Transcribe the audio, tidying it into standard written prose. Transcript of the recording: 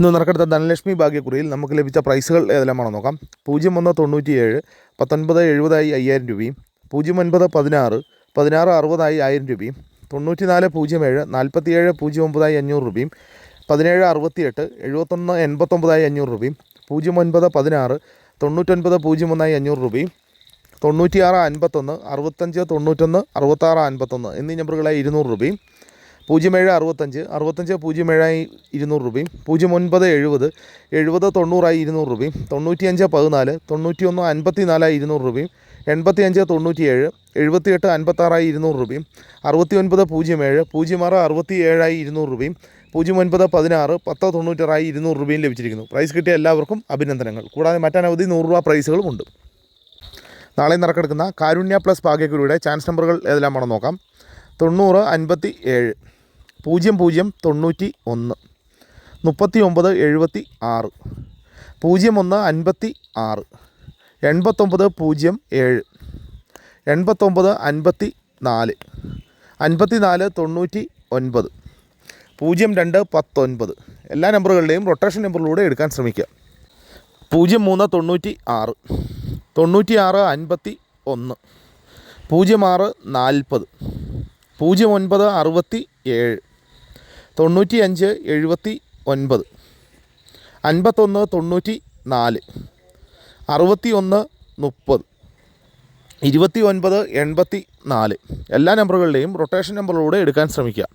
ഇന്ന് നറുക്കെടുത്ത ധനലക്ഷ്മി ഭാഗ്യക്കുറിയിൽ നമുക്ക് ലഭിച്ച പ്രൈസുകൾ ഏതെല്ലാമാണെന്ന് നോക്കാം. 0197 1970 5000 രൂപയും, 09 16 16 60 1000 രൂപയും, 94 07 47 09 500 രൂപയും, 17 68 71 89 500 രൂപയും, 09 16 99 01 500 രൂപയും, 96 51 65 91 66 51 എന്നീ നമ്പറുകളായി 200 രൂപയും, 07 65 65 07 200 രൂപയും, 09 70 70 90 200 രൂപയും, 95 14 91 54 200 രൂപയും, 85 97 78 56 200 രൂപയും, 69 07 06 67 200 രൂപയും, 09 16 10 96 200 രൂപയും ലഭിച്ചിരിക്കുന്നു. പ്രൈസ് കിട്ടിയ എല്ലാവർക്കും അഭിനന്ദനങ്ങൾ. കൂടാതെ മറ്റനവധി 100 രൂപ പ്രൈസുകളുമുണ്ട്. നാളെ നറുക്കെടുക്കുന്ന കാരുണ്യ പ്ലസ് ഭാഗ്യക്കുറിയുടെ ചാൻസ് നമ്പറുകൾ ഏതെല്ലാമാണെന്ന് നോക്കാം. 90 57 00 91 39 76 01 56 89 07 89 54 54 99 02 19 എല്ലാ നമ്പറുകളുടെയും റൊട്ടേഷൻ നമ്പറിലൂടെ എടുക്കാൻ ശ്രമിക്കുക. 03 96 96 51 06 40 09 67 95 79 51 94 61 30 29 84 എല്ലാ നമ്പറുകളുടെയും റൊട്ടേഷൻ നമ്പറിലൂടെ എടുക്കാൻ ശ്രമിക്കുക.